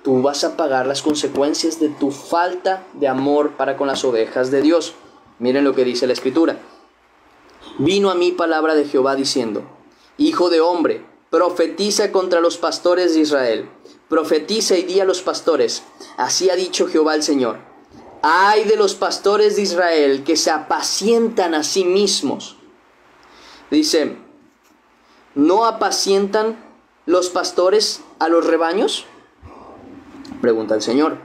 tú vas a pagar las consecuencias de tu falta de amor para con las ovejas de Dios. Miren lo que dice la Escritura. Vino a mí palabra de Jehová diciendo: Hijo de hombre, profetiza contra los pastores de Israel. Profetiza y di a los pastores, así ha dicho Jehová el Señor. Ay de los pastores de Israel que se apacientan a sí mismos. Dice, ¿no apacientan los pastores a los rebaños? Pregunta el Señor.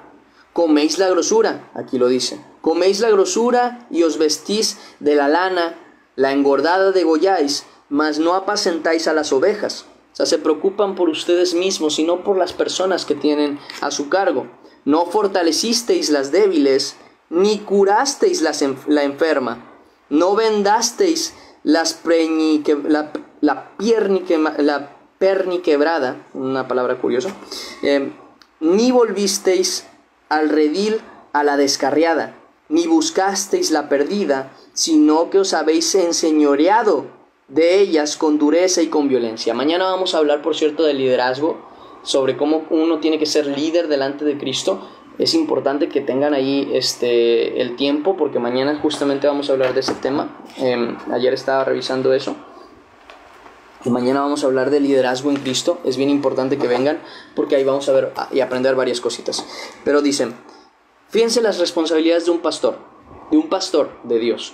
Coméis la grosura, aquí lo dice. Coméis la grosura y os vestís de la lana, la engordada degolláis, mas no apacentáis a las ovejas. O sea, se preocupan por ustedes mismos y no por las personas que tienen a su cargo. No fortalecisteis las débiles, ni curasteis la enferma. No vendasteis la perniquebrada, una palabra curiosa, ni volvisteis al redil a la descarriada, ni buscasteis la perdida, sino que os habéis enseñoreado de ellas con dureza y con violencia. Mañana vamos a hablar, por cierto, de liderazgo, sobre cómo uno tiene que ser líder delante de Cristo. Es importante que tengan ahí el tiempo, porque mañana justamente vamos a hablar de ese tema. Ayer estaba revisando eso. Y mañana vamos a hablar de liderazgo en Cristo. Es bien importante que vengan, porque ahí vamos a ver y aprender varias cositas. Pero dicen, fíjense las responsabilidades de un pastor de Dios.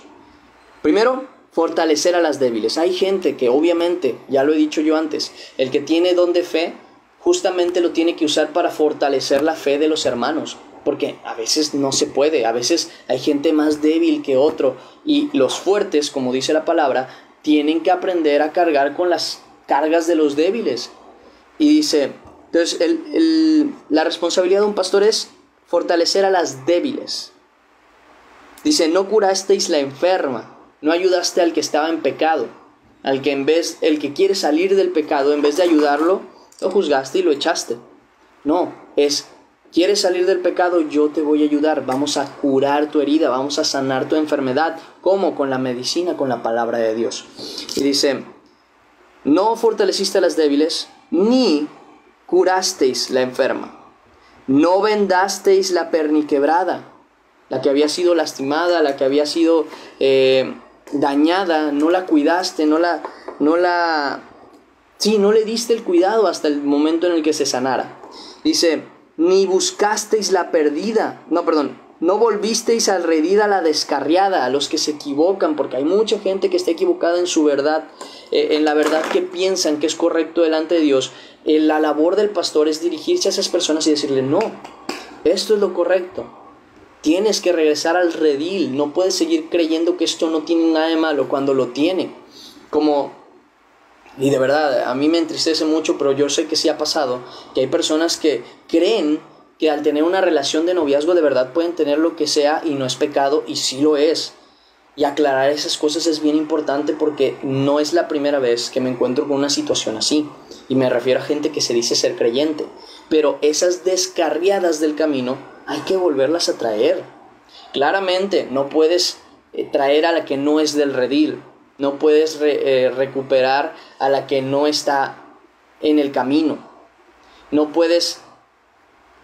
Primero, fortalecer a las débiles. Hay gente que obviamente, ya lo he dicho yo antes, el que tiene don de fe, justamente lo tiene que usar para fortalecer la fe de los hermanos. Porque a veces no se puede, a veces hay gente más débil que otro. Y los fuertes, como dice la palabra, tienen que aprender a cargar con las cargas de los débiles. Y dice, entonces la responsabilidad de un pastor es fortalecer a las débiles. Dice, no curasteis la enferma, no ayudaste al que estaba en pecado, el que quiere salir del pecado, en vez de ayudarlo, lo juzgaste y lo echaste. No, ¿quieres salir del pecado? Yo te voy a ayudar, vamos a curar tu herida, vamos a sanar tu enfermedad. ¿Cómo? Con la medicina, con la palabra de Dios. Y dice, no fortaleciste a las débiles, ni curasteis la enferma. No vendasteis la perniquebrada, la que había sido lastimada, la que había sido dañada, no la cuidaste, no le diste el cuidado hasta el momento en el que se sanara. Dice, ni buscasteis la perdida, no volvisteis al redil a la descarriada, a los que se equivocan, porque hay mucha gente que está equivocada en su verdad, en la verdad que piensan que es correcto delante de Dios. La labor del pastor es dirigirse a esas personas y decirle, no, esto es lo correcto. Tienes que regresar al redil, no puedes seguir creyendo que esto no tiene nada de malo cuando lo tiene. Y de verdad, a mí me entristece mucho, pero yo sé que sí ha pasado, que hay personas que creen que al tener una relación de noviazgo de verdad pueden tener lo que sea y no es pecado, y sí lo es. Y aclarar esas cosas es bien importante, porque no es la primera vez que me encuentro con una situación así. Y me refiero a gente que se dice ser creyente. Pero esas descarriadas del camino hay que volverlas a traer. Claramente no puedes traer a la que no es del redil. No puedes recuperar a la que no está en el camino. No puedes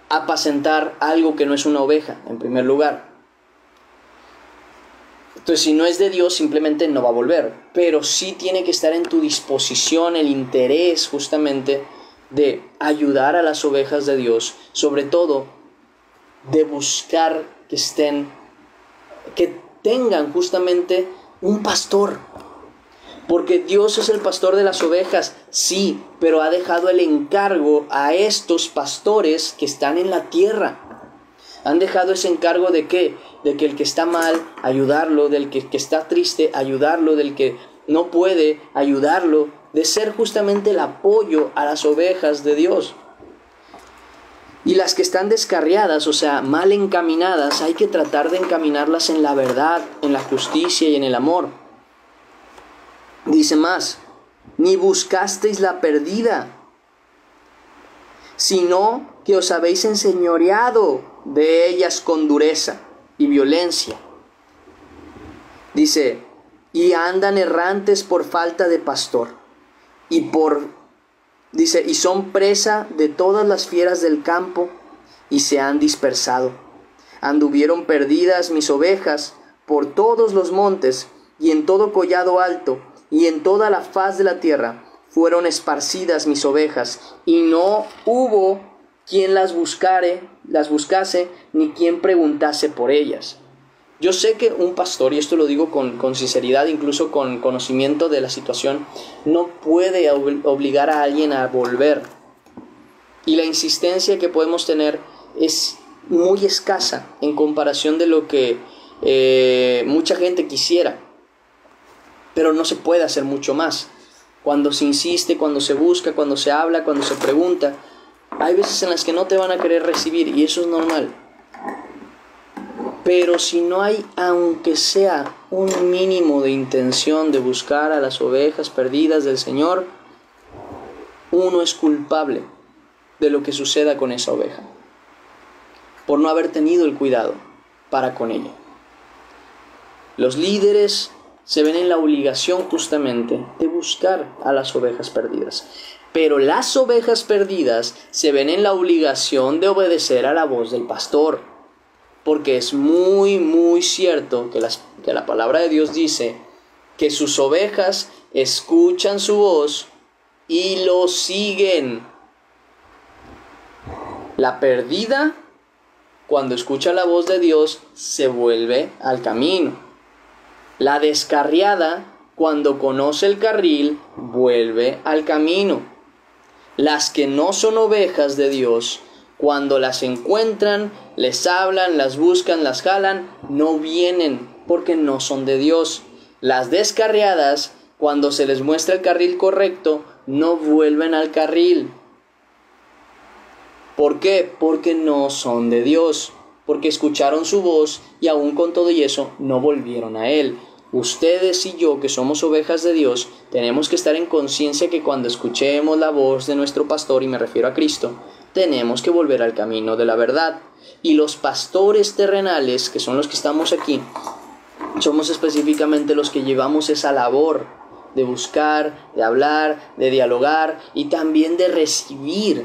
apacentar algo que no es una oveja, en primer lugar. Entonces, si no es de Dios, simplemente no va a volver. Pero sí tiene que estar en tu disposición el interés justamente de ayudar a las ovejas de Dios. Sobre todo, de buscar que tengan justamente un pastor. Porque Dios es el pastor de las ovejas, sí, pero ha dejado el encargo a estos pastores que están en la tierra. Han dejado ese encargo ¿de qué? De que el que está mal, ayudarlo, del que está triste, ayudarlo, del que no puede, ayudarlo, de ser justamente el apoyo a las ovejas de Dios. Y las que están descarriadas, o sea, mal encaminadas, hay que tratar de encaminarlas en la verdad, en la justicia y en el amor. Dice más, ni buscasteis la perdida, sino que os habéis enseñoreado de ellas con dureza y violencia. Dice, y andan errantes por falta de pastor, y son presa de todas las fieras del campo, y se han dispersado. Anduvieron perdidas mis ovejas por todos los montes, y en todo collado alto, y en toda la faz de la tierra. fueron esparcidas mis ovejas, y no hubo quien las buscase, ni quien preguntase por ellas. Yo sé que un pastor, y esto lo digo con sinceridad, incluso con conocimiento de la situación, no puede obligar a alguien a volver. Y la insistencia que podemos tener es muy escasa en comparación de lo que mucha gente quisiera. Pero no se puede hacer mucho más. Cuando se insiste, cuando se busca, cuando se habla, cuando se pregunta, hay veces en las que no te van a querer recibir, y eso es normal. Pero si no hay, aunque sea un mínimo de intención de buscar a las ovejas perdidas del Señor, uno es culpable de lo que suceda con esa oveja, por no haber tenido el cuidado para con ella. Los líderes se ven en la obligación justamente de buscar a las ovejas perdidas. Pero las ovejas perdidas se ven en la obligación de obedecer a la voz del pastor. Porque es muy, muy cierto que la palabra de Dios dice que sus ovejas escuchan su voz y lo siguen. La perdida, cuando escucha la voz de Dios, se vuelve al camino. La descarriada, cuando conoce el carril, vuelve al camino. Las que no son ovejas de Dios, cuando las encuentran, les hablan, las buscan, las jalan, no vienen porque no son de Dios. Las descarriadas, cuando se les muestra el carril correcto, no vuelven al carril. ¿Por qué? Porque no son de Dios, porque escucharon su voz y aún con todo y eso no volvieron a Él. Ustedes y yo, que somos ovejas de Dios, tenemos que estar en conciencia que cuando escuchemos la voz de nuestro pastor, y me refiero a Cristo, tenemos que volver al camino de la verdad. Y los pastores terrenales, que son los que estamos aquí, somos específicamente los que llevamos esa labor de buscar, de hablar, de dialogar y también de recibir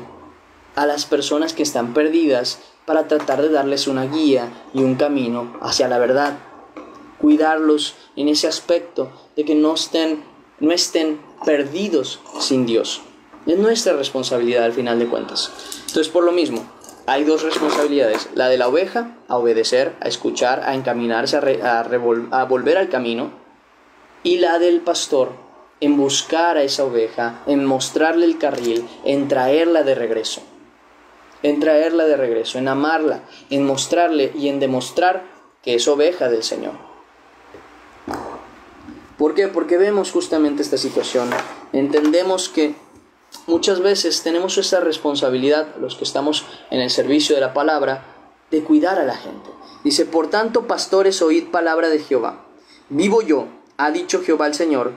a las personas que están perdidas para tratar de darles una guía y un camino hacia la verdad. Cuidarlos en ese aspecto de que no estén perdidos sin Dios. Es nuestra responsabilidad al final de cuentas. Entonces, por lo mismo, hay dos responsabilidades. La de la oveja, a obedecer, a escuchar, a encaminarse, a volver al camino. Y la del pastor, en buscar a esa oveja, en mostrarle el carril, en traerla de regreso. En amarla, en mostrarle y en demostrar que es oveja del Señor. ¿Por qué? Porque vemos justamente esta situación. Entendemos que muchas veces tenemos esa responsabilidad, los que estamos en el servicio de la palabra, de cuidar a la gente. Dice, por tanto, pastores, oíd palabra de Jehová. Vivo yo, ha dicho Jehová el Señor,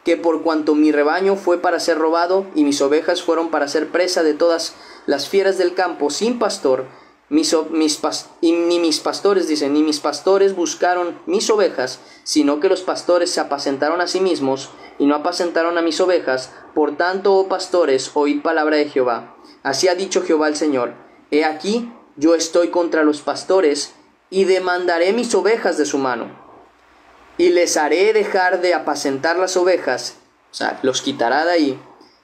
que por cuanto mi rebaño fue para ser robado y mis ovejas fueron para ser presa de todas las fieras del campo sin pastor, ni mis pastores buscaron mis ovejas, sino que los pastores se apacentaron a sí mismos y no apacentaron a mis ovejas. Por tanto, oh pastores, oíd palabra de Jehová. Así ha dicho Jehová el Señor. He aquí, yo estoy contra los pastores y demandaré mis ovejas de su mano. Y les haré dejar de apacentar las ovejas, o sea, los quitará de ahí.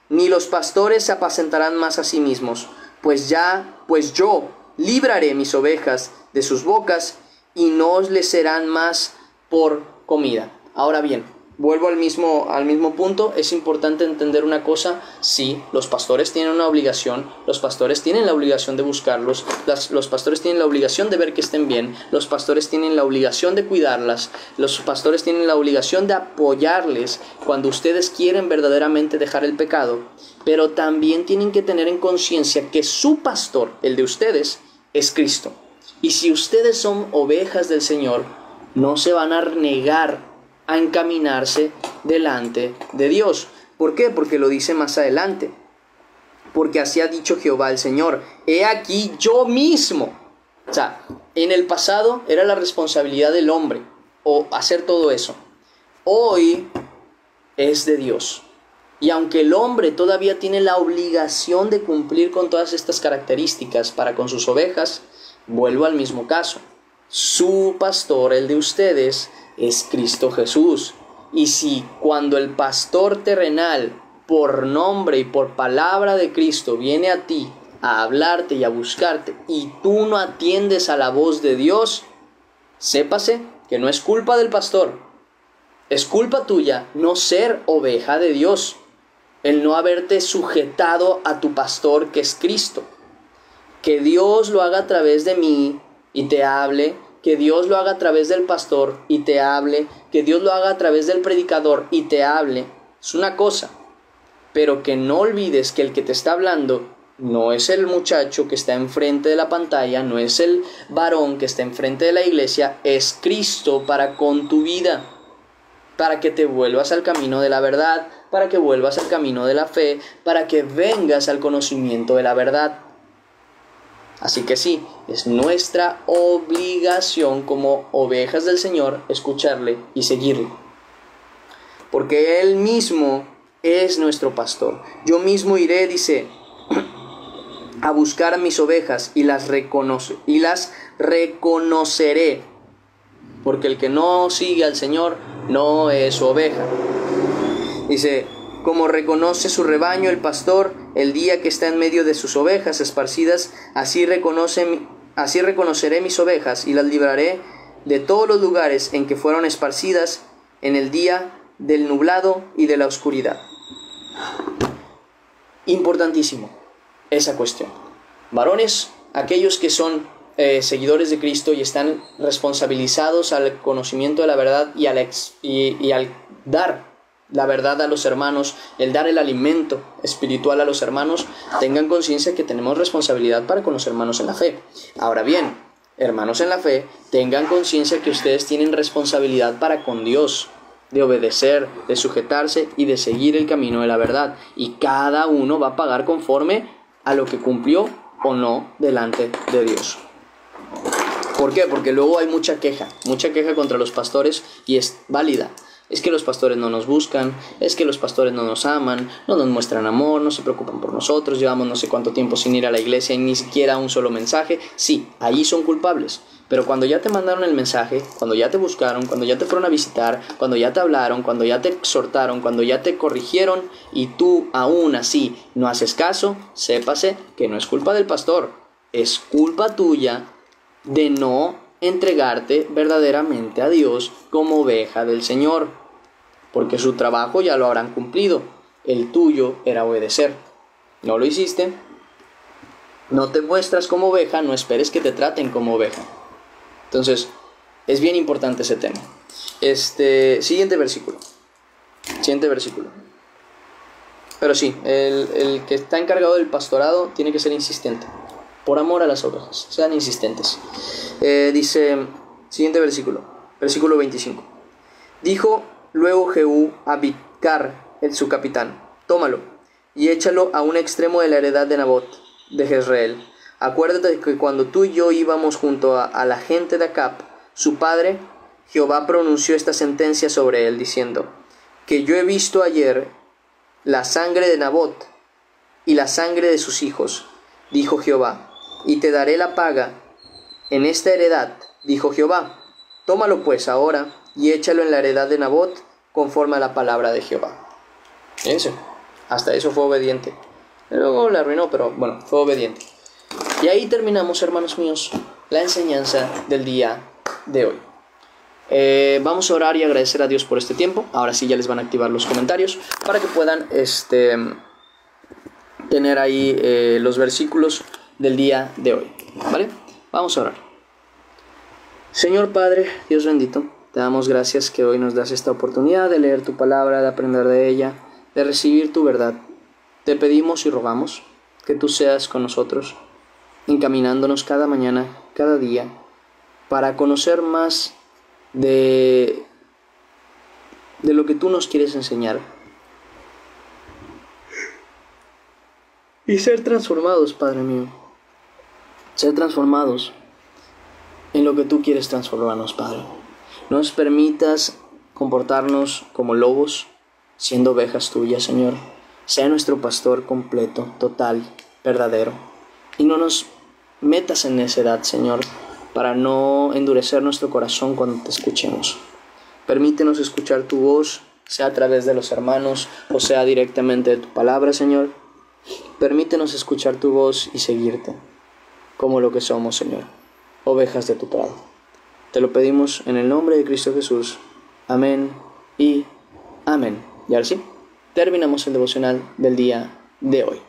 Ni los pastores se apacentarán más a sí mismos, pues yo libraré mis ovejas de sus bocas y no les serán más por comida. Ahora bien, vuelvo al mismo punto. Es importante entender una cosa. Sí, los pastores tienen una obligación. Los pastores tienen la obligación de buscarlos. Los pastores tienen la obligación de ver que estén bien. Los pastores tienen la obligación de cuidarlas. Los pastores tienen la obligación de apoyarles cuando ustedes quieren verdaderamente dejar el pecado. Pero también tienen que tener en conciencia que su pastor, el de ustedes, es Cristo. Y si ustedes son ovejas del Señor, no se van a negar a encaminarse delante de Dios. ¿Por qué? Porque lo dice más adelante. Porque así ha dicho Jehová el Señor. He aquí yo mismo. O sea, en el pasado era la responsabilidad del hombre o hacer todo eso. Hoy es de Dios. Y aunque el hombre todavía tiene la obligación de cumplir con todas estas características para con sus ovejas, vuelvo al mismo caso. Su pastor, el de ustedes, es Cristo Jesús. Y si cuando el pastor terrenal por nombre y por palabra de Cristo viene a ti a hablarte y a buscarte, y tú no atiendes a la voz de Dios, sépase que no es culpa del pastor, es culpa tuya no ser oveja de Dios, el no haberte sujetado a tu pastor que es Cristo. Que Dios lo haga a través de mí y te hable, que Dios lo haga a través del pastor y te hable, que Dios lo haga a través del predicador y te hable, es una cosa, pero que no olvides que el que te está hablando no es el muchacho que está enfrente de la pantalla, no es el varón que está enfrente de la iglesia, es Cristo para con tu vida, para que te vuelvas al camino de la verdad, para que vuelvas al camino de la fe, para que vengas al conocimiento de la verdad. Así que sí, es nuestra obligación como ovejas del Señor escucharle y seguirle, porque Él mismo es nuestro pastor. Yo mismo iré, dice, a buscar a mis ovejas y las reconoceré, porque el que no sigue al Señor no es su oveja. Dice, como reconoce su rebaño el pastor el día que está en medio de sus ovejas esparcidas, así reconoceré mis ovejas y las libraré de todos los lugares en que fueron esparcidas en el día del nublado y de la oscuridad. Importantísimo esa cuestión. Varones, aquellos que son seguidores de Cristo y están responsabilizados al conocimiento de la verdad y al dar la verdad a los hermanos, el dar el alimento espiritual a los hermanos, tengan conciencia que tenemos responsabilidad para con los hermanos en la fe. Ahora bien, hermanos en la fe, tengan conciencia que ustedes tienen responsabilidad para con Dios, de obedecer, de sujetarse y de seguir el camino de la verdad, y cada uno va a pagar conforme a lo que cumplió o no delante de Dios. ¿Por qué? Porque luego hay mucha queja contra los pastores, y es válida. Es que los pastores no nos buscan, es que los pastores no nos aman, no nos muestran amor, no se preocupan por nosotros, llevamos no sé cuánto tiempo sin ir a la iglesia y ni siquiera un solo mensaje. Sí, allí son culpables, pero cuando ya te mandaron el mensaje, cuando ya te buscaron, cuando ya te fueron a visitar, cuando ya te hablaron, cuando ya te exhortaron, cuando ya te corrigieron y tú aún así no haces caso, sépase que no es culpa del pastor, es culpa tuya de no entregarte verdaderamente a Dios como oveja del Señor, porque su trabajo ya lo habrán cumplido, el tuyo era obedecer. No lo hiciste, no te muestras como oveja, no esperes que te traten como oveja. Entonces, es bien importante ese tema. Siguiente versículo. Pero sí, el que está encargado del pastorado tiene que ser insistente. Por amor a las ovejas, sean insistentes. Dice, siguiente versículo, versículo 25. Dijo luego Jehú a Bidkar, su capitán, tómalo y échalo a un extremo de la heredad de Nabot, de Jezreel. Acuérdate de que cuando tú y yo íbamos junto a la gente de Acab, su padre, Jehová pronunció esta sentencia sobre él, diciendo, que yo he visto ayer la sangre de Nabot y la sangre de sus hijos, dijo Jehová, y te daré la paga en esta heredad, dijo Jehová. Tómalo pues ahora y échalo en la heredad de Nabot conforme a la palabra de Jehová. Fíjense, hasta eso fue obediente. Luego la arruinó, pero bueno, fue obediente. Y ahí terminamos, hermanos míos, la enseñanza del día de hoy. Vamos a orar y agradecer a Dios por este tiempo. Ahora sí ya les van a activar los comentarios para que puedan tener ahí los versículos del día de hoy, ¿vale? Vamos a orar. Señor Padre, Dios bendito, te damos gracias que hoy nos das esta oportunidad de leer tu palabra, de aprender de ella, de recibir tu verdad. Te pedimos y rogamos que tú seas con nosotros, encaminándonos cada mañana, cada día, para conocer más de lo que tú nos quieres enseñar y ser transformados, Padre mío. Ser transformados en lo que tú quieres transformarnos, Padre. No nos permitas comportarnos como lobos, siendo ovejas tuyas, Señor. Sea nuestro pastor completo, total, verdadero. Y no nos metas en necedad, Señor, para no endurecer nuestro corazón cuando te escuchemos. Permítenos escuchar tu voz sea a través de los hermanos o sea directamente de tu palabra, Señor. Permítenos escuchar tu voz y seguirte, como lo que somos, Señor, ovejas de tu prado. Te lo pedimos en el nombre de Cristo Jesús. Amén y amén. Y ahora sí, terminamos el devocional del día de hoy.